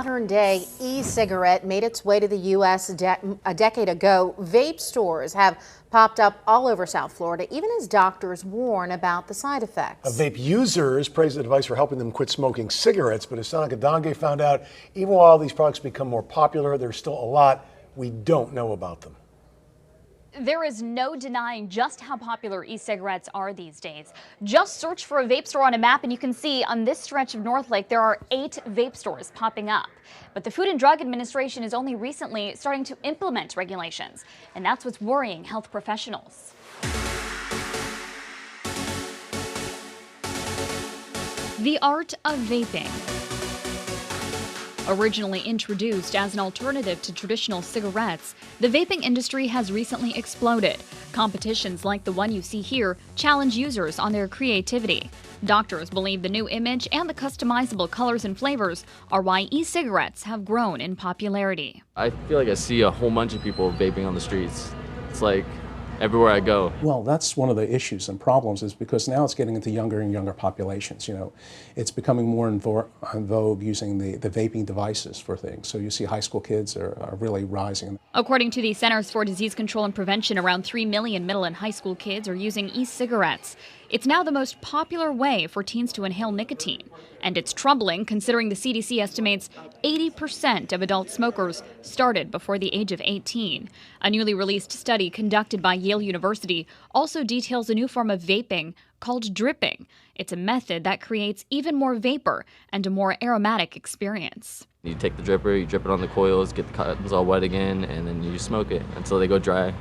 Modern-day e-cigarette made its way to the U.S. a decade ago. Vape stores have popped up all over South Florida, even as doctors warn about the side effects. Vape users praise the device for helping them quit smoking cigarettes, but as Sana Kadange found out, even while these products become more popular, there's still a lot we don't know about them. There is no denying just how popular e-cigarettes are these days. Just search for a vape store on a map and you can see on this stretch of North Lake there are 8 vape stores popping up. But the Food and Drug Administration is only recently starting to implement regulations, and that's what's worrying health professionals. The art of vaping. Originally introduced as an alternative to traditional cigarettes, the vaping industry has recently exploded. Competitions like the one you see here challenge users on their creativity. Doctors believe the new image and the customizable colors and flavors are why e-cigarettes have grown in popularity. I feel like I see a whole bunch of people vaping on the streets. It's like everywhere I go. Well, that's one of the issues and problems, is because now it's getting into younger and younger populations. You know, it's becoming more in vogue using the vaping devices for things. So you see high school kids are really rising. According to the Centers for Disease Control and Prevention, around 3 million middle and high school kids are using e-cigarettes. It's now the most popular way for teens to inhale nicotine. And it's troubling considering the CDC estimates 80% of adult smokers started before the age of 18. A newly released study conducted by Yale University also details a new form of vaping called dripping. It's a method that creates even more vapor and a more aromatic experience. You take the dripper, you drip it on the coils, get the cottons all wet again, and then you smoke it until they go dry,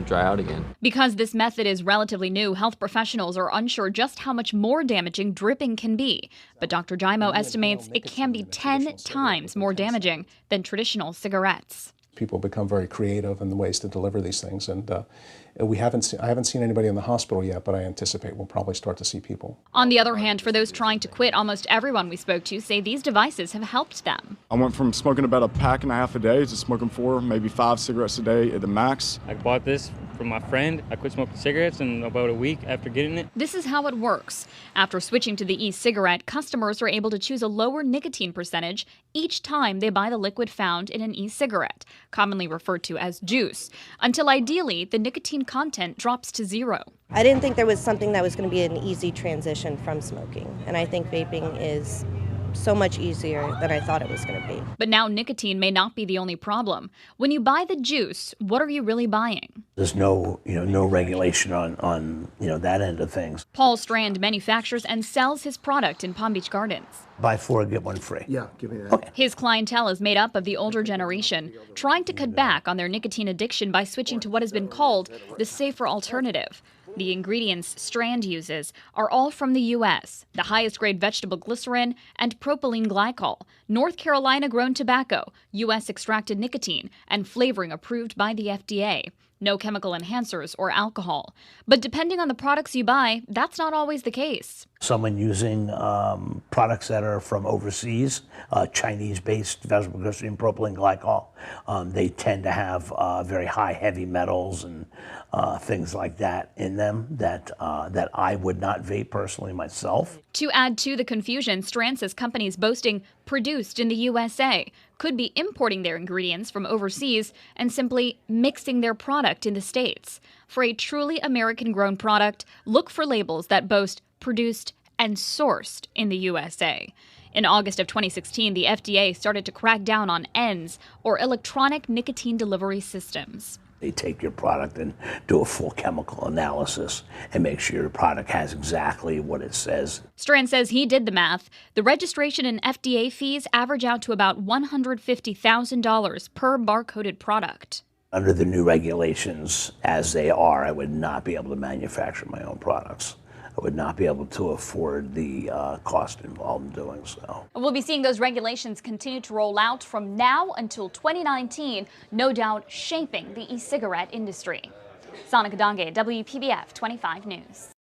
dry out again. Because this method is relatively new, health professionals are unsure just how much more damaging dripping can be. But Dr. Jaimo estimates it can be 10 times more damaging than traditional cigarettes. People become very creative in the ways to deliver these things, and I haven't seen anybody in the hospital yet, but I anticipate we'll probably start to see people. On the other hand, for those trying to quit, almost everyone we spoke to say these devices have helped them. I went from smoking about a pack and a half a day to smoking 4, maybe 5 cigarettes a day at the max. I bought this from my friend. I quit smoking cigarettes in about a week after getting it. This is how it works. After switching to the e-cigarette, customers are able to choose a lower nicotine percentage each time they buy the liquid found in an e-cigarette, commonly referred to as juice, until ideally the nicotine content drops to 0. I didn't think there was something that was going to be an easy transition from smoking, and I think vaping is so much easier than I thought it was going to be. But now nicotine may not be the only problem. When you buy the juice, what are you really buying? There's no regulation on that end of things. Paul Strand manufactures and sells his product in Palm Beach Gardens. Buy 4, get 1 free. Yeah, give me that. Okay. His clientele is made up of the older generation, trying to cut back on their nicotine addiction by switching to what has been called the safer alternative. The ingredients Strand uses are all from the U.S., the highest grade vegetable glycerin and propylene glycol, North Carolina grown tobacco, U.S. extracted nicotine, and flavoring approved by the FDA. No chemical enhancers or alcohol. But depending on the products you buy, that's not always the case. Someone using products that are from overseas, Chinese-based vegetable glycerin, propylene glycol, they tend to have very high heavy metals and things like that in them that I would not vape personally myself. To add to the confusion, Strand says companies boasting produced in the USA could be importing their ingredients from overseas and simply mixing their product in the States. For a truly American-grown product, look for labels that boast produced and sourced in the USA. In August of 2016, the FDA started to crack down on ENDS, or electronic nicotine delivery systems. They take your product and do a full chemical analysis and make sure your product has exactly what it says. Strand says he did the math. The registration and FDA fees average out to about $150,000 per barcoded product. Under the new regulations as they are, I would not be able to manufacture my own products. I would not be able to afford the cost involved in doing so. We'll be seeing those regulations continue to roll out from now until 2019, no doubt shaping the e-cigarette industry. Sana Kadange, WPBF 25 News.